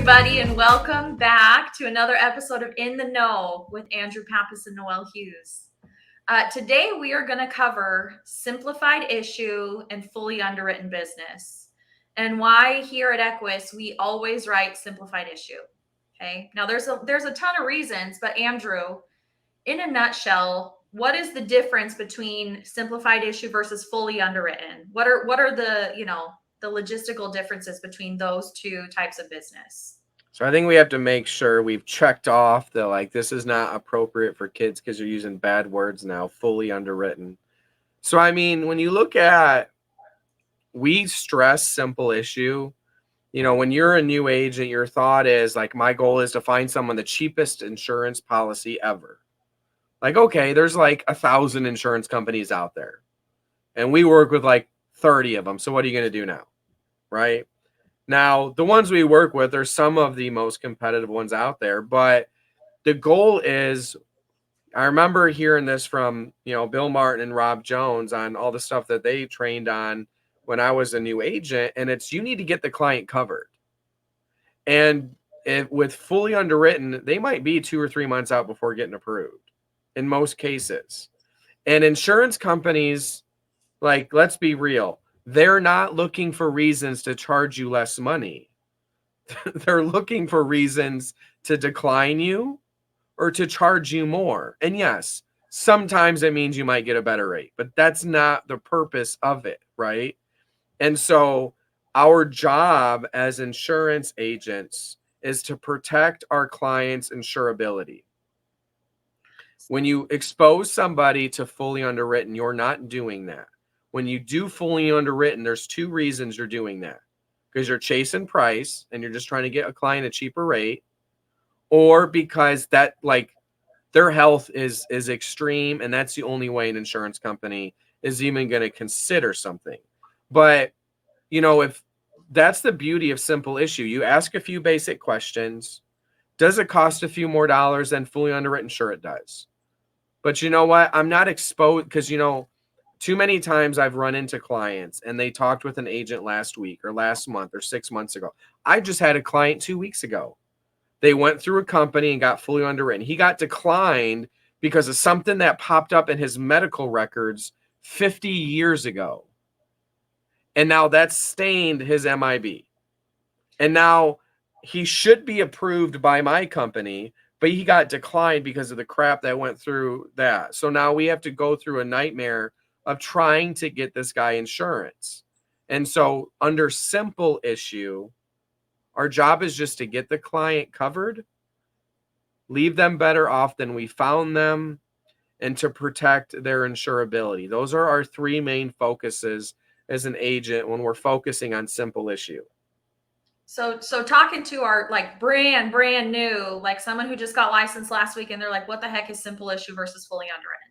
everybody, and welcome back to another episode of In the Know with Andrew Pappas and Noel Hughes. Today, we are going to cover simplified issue and fully underwritten business, and why here at Equus we always write simplified issue. Okay, now there's a ton of reasons, but Andrew, in a nutshell, what is the difference between simplified issue versus fully underwritten? What are the logistical differences between those two types of business? So I think we have to make sure we've checked off the this is not appropriate for kids because you're using bad words now, fully underwritten. So I mean, when you look at, we stress simple issue. When you're a new agent, your thought is like, my goal is to find someone the cheapest insurance policy ever. Like, okay, there's like 1,000 insurance companies out there, and we work with like 30 of them. So what are you going to do now? Right? Now, the ones we work with are some of the most competitive ones out there, but the goal is, I remember hearing this from, Bill Martin and Rob Jones on all the stuff that they trained on when I was a new agent, and it's, you need to get the client covered. And with fully underwritten, they might be 2 or 3 months out before getting approved in most cases. And insurance companies, like, let's be real, they're not looking for reasons to charge you less money. They're looking for reasons to decline you or to charge you more. And yes, sometimes it means you might get a better rate, but that's not the purpose of it, right? And so our job as insurance agents is to protect our clients' insurability. When you expose somebody to fully underwritten, you're not doing that. When you do fully underwritten, there's 2 reasons you're doing that. Because you're chasing price and you're just trying to get a client a cheaper rate, or because that, like, their health is extreme, and that's the only way an insurance company is even going to consider something. But if that's the beauty of simple issue, you ask a few basic questions. Does it cost a few more dollars than fully underwritten? Sure, it does. But you know what? I'm not exposed, because too many times I've run into clients and they talked with an agent last week or last month or 6 months ago. I just had a client 2 weeks ago. They went through a company and got fully underwritten. He got declined because of something that popped up in his medical records 50 years ago. And now that's stained his MIB. And now he should be approved by my company, but he got declined because of the crap that went through that. So now we have to go through a nightmare of trying to get this guy insurance. And so under simple issue, our job is just to get the client covered, leave them better off than we found them, and to protect their insurability. Those are our 3 main focuses as an agent when we're focusing on simple issue. So talking to our like brand new, like someone who just got licensed last week, and they're like, what the heck is simple issue versus fully underwritten?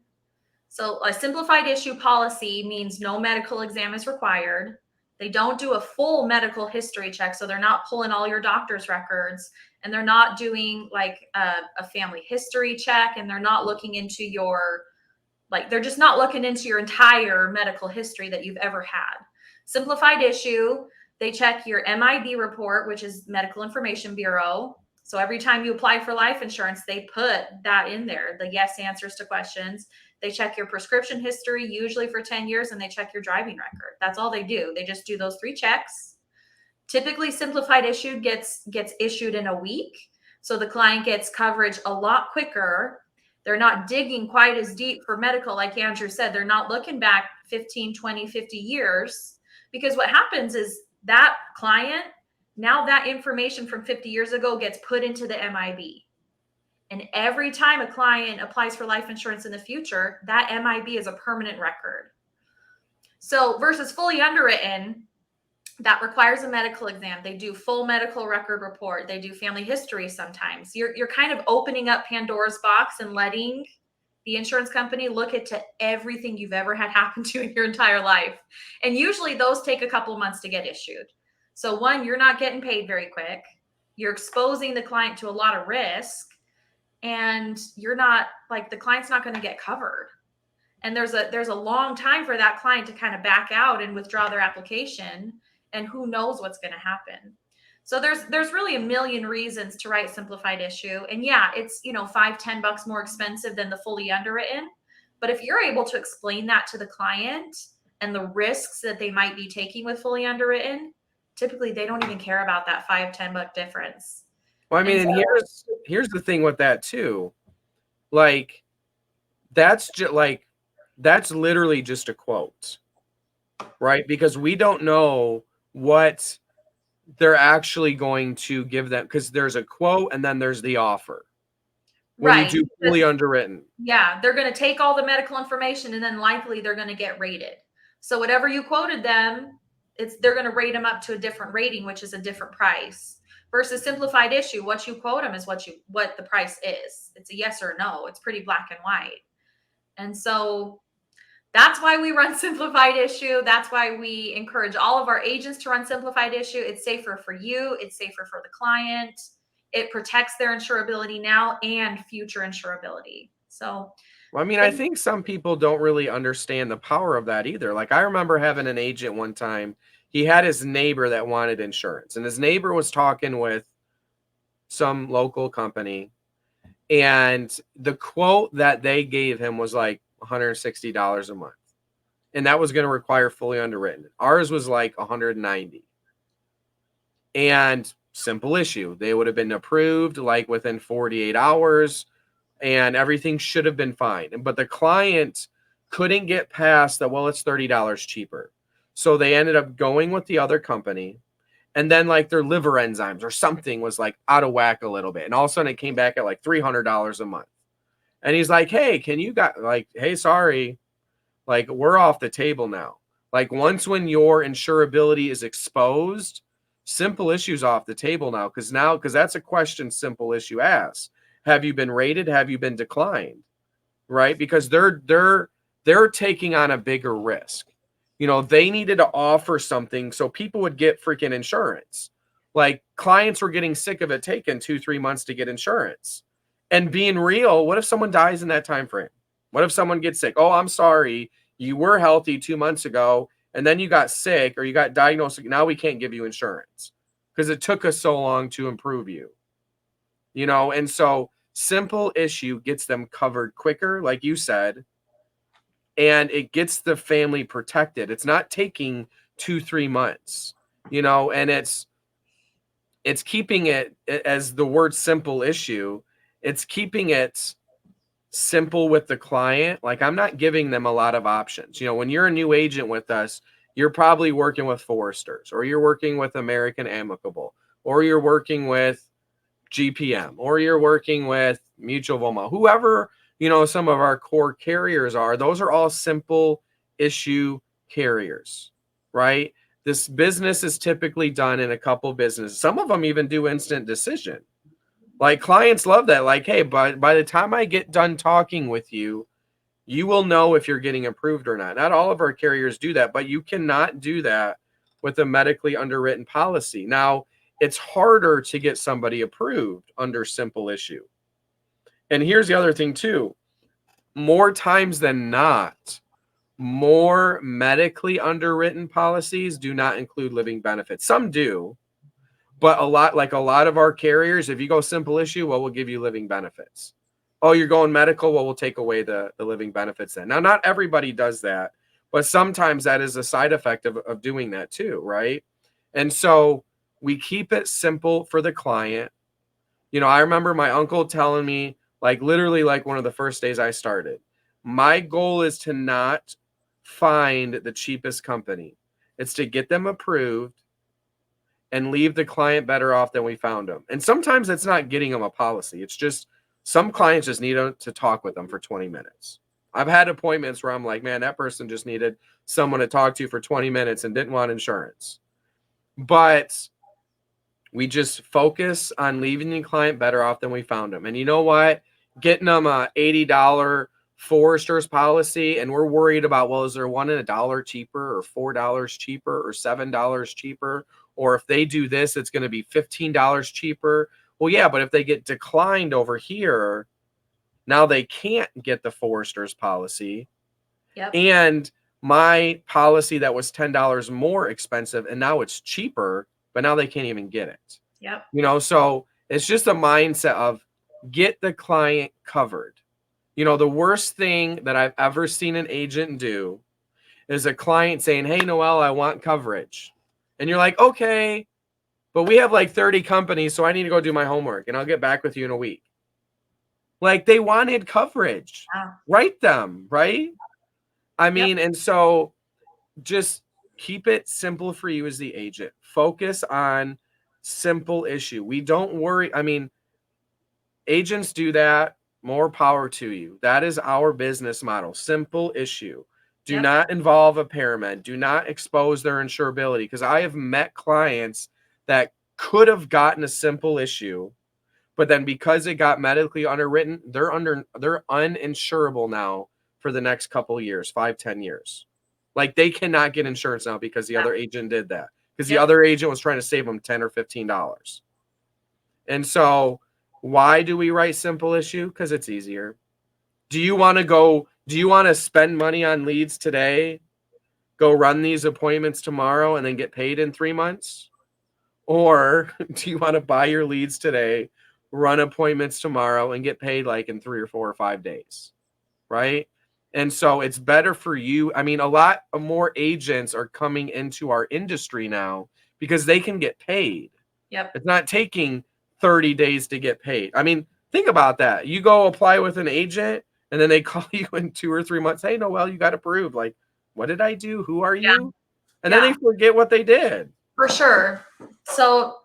So a simplified issue policy means no medical exam is required. They don't do a full medical history check. So they're not pulling all your doctor's records, and they're not doing like a family history check, and they're not looking into your, like, they're just not looking into your entire medical history that you've ever had. Simplified issue, they check your MIB report, which is Medical Information Bureau. So every time you apply for life insurance, they put that in there, the yes answers to questions. They check your prescription history, usually for 10 years, and they check your driving record. That's all they do. They just do those 3 checks. Typically, simplified issue gets issued in a week. So the client gets coverage a lot quicker. They're not digging quite as deep for medical, like Andrew said. They're not looking back 15, 20, 50 years, because what happens is that client, now that information from 50 years ago gets put into the MIB. And every time a client applies for life insurance in the future, that MIB is a permanent record. So versus fully underwritten, that requires a medical exam. They do full medical record report. They do family history sometimes. You're kind of opening up Pandora's box and letting the insurance company look into everything you've ever had happen to in your entire life. And usually those take a couple of months to get issued. So one, you're not getting paid very quick. You're exposing the client to a lot of risk, and you're not, like, the client's not going to get covered. And there's a long time for that client to kind of back out and withdraw their application, and who knows what's going to happen. So there's really a million reasons to write simplified issue. And yeah, it's, $5-10 more expensive than the fully underwritten. But if you're able to explain that to the client and the risks that they might be taking with fully underwritten, typically they don't even care about that $5-10 difference. Well, I mean, and here's the thing with that too. Like, that's literally just a quote, right? Because we don't know what they're actually going to give them, because there's a quote and then there's the offer. When right. you do fully underwritten. Yeah, they're going to take all the medical information and then likely they're going to get rated. So whatever you quoted them, they're going to rate them up to a different rating, which is a different price. Versus simplified issue, what you quote them is what the price is. It's a yes or a no. It's pretty black and white. And so that's why we run simplified issue. That's why we encourage all of our agents to run simplified issue. It's safer for you. It's safer for the client. It protects their insurability now and future insurability. So, well, I mean, I think some people don't really understand the power of that either. Like, I remember having an agent one time. He had his neighbor that wanted insurance, and his neighbor was talking with some local company, and the quote that they gave him was like $160 a month, and that was going to require fully underwritten. Ours was like $190, and simple issue. They would have been approved like within 48 hours, and everything should have been fine. But the client couldn't get past that. Well, it's $30 cheaper. So they ended up going with the other company. And then like their liver enzymes or something was like out of whack a little bit. And all of a sudden it came back at like $300 a month. And he's like, hey, hey, sorry. Like, we're off the table now. Like, once when your insurability is exposed, simple issues off the table now. Because that's a question simple issue asks. Have you been rated? Have you been declined? Right? Because they're taking on a bigger risk. They needed to offer something so people would get freaking insurance. Like, clients were getting sick of it taking 2-3 months to get insurance. And being real, what if someone dies in that time frame? What if someone gets sick? Oh, I'm sorry. You were healthy 2 months ago, and then you got sick or you got diagnosed. Now we can't give you insurance because it took us so long to improve you. And so simple issue gets them covered quicker, like you said, and it gets the family protected. It's not taking 2-3 months, and it's keeping it, as the word simple issue, it's keeping it simple with the client. Like, I'm not giving them a lot of options. When you're a new agent with us, you're probably working with Foresters, or you're working with American Amicable, or you're working with GPM, or you're working with Mutual of Omaha, whoever, some of our core carriers are. Those are all simple issue carriers, right? This business is typically done in a couple businesses. Some of them even do instant decision. Like, clients love that. Like, hey, by the time I get done talking with you, you will know if you're getting approved or not. Not all of our carriers do that, but you cannot do that with a medically underwritten policy. Now, it's harder to get somebody approved under simple issue. And here's the other thing too. More times than not, more medically underwritten policies do not include living benefits. Some do, but a lot of our carriers, if you go simple issue, well, we'll give you living benefits. Oh, you're going medical, well, we'll take away the living benefits then. Now, not everybody does that, but sometimes that is a side effect of doing that too, right? And so we keep it simple for the client. I remember my uncle telling me, like, literally, like, one of the first days I started, my goal is to not find the cheapest company. It's to get them approved and leave the client better off than we found them. And sometimes it's not getting them a policy. It's just some clients just need to talk with them for 20 minutes. I've had appointments where I'm like, man, that person just needed someone to talk to for 20 minutes and didn't want insurance. But we just focus on leaving the client better off than we found them. And you know what? Getting them a $80 Foresters policy, and we're worried about, well, is there one in $1 cheaper or $4 cheaper or $7 cheaper? Or if they do this, it's going to be $15 cheaper. Well, yeah, but if they get declined over here, now they can't get the Foresters policy. Yep. And my policy that was $10 more expensive, and now it's cheaper, but now they can't even get it. Yep. You know, so it's just a mindset of get the client covered. You know, the worst thing that I've ever seen an agent do is a client saying, "Hey, Noelle, I want coverage." And you're like, "Okay, but we have like 30 companies, so I need to go do my homework and I'll get back with you in a week." Like, they wanted coverage. Wow. Write them, right? I mean, and so just keep it simple for you as the agent. Focus on simple issue. We don't worry. I mean, agents do that. More power to you. That is our business model. Simple issue. Do Yep. not involve a paramed. Do not expose their insurability. Because I have met clients that could have gotten a simple issue, but then because it got medically underwritten, they're uninsurable now for the next couple of years, 5-10 years. Like, they cannot get insurance now because the other agent did that. Because the other agent was trying to save them $10 or $15. And so why do we write simple issue? Because it's easier. Do you want to spend money on leads today, go run these appointments tomorrow, and then get paid in 3 months? Or do you want to buy your leads today, run appointments tomorrow, and get paid like in 3 or 4 or 5 days? Right? And so it's better for you. I mean, a lot more agents are coming into our industry now because they can get paid. Yep. It's not taking 30 days to get paid. I mean, think about that. You go apply with an agent and then they call you in 2 or 3 months. "Hey, Noelle, you got approved." Like, what did I do? Who are you? And then they forget what they did. For sure. So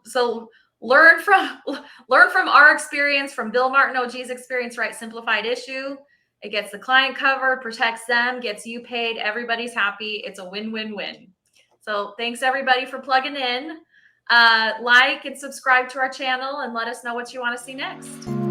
learn from our experience, from Bill Martin OG's experience, right? Simplified issue. It gets the client covered, protects them, gets you paid. Everybody's happy. It's a win-win-win. So thanks everybody for plugging in. Like and subscribe to our channel and let us know what you want to see next.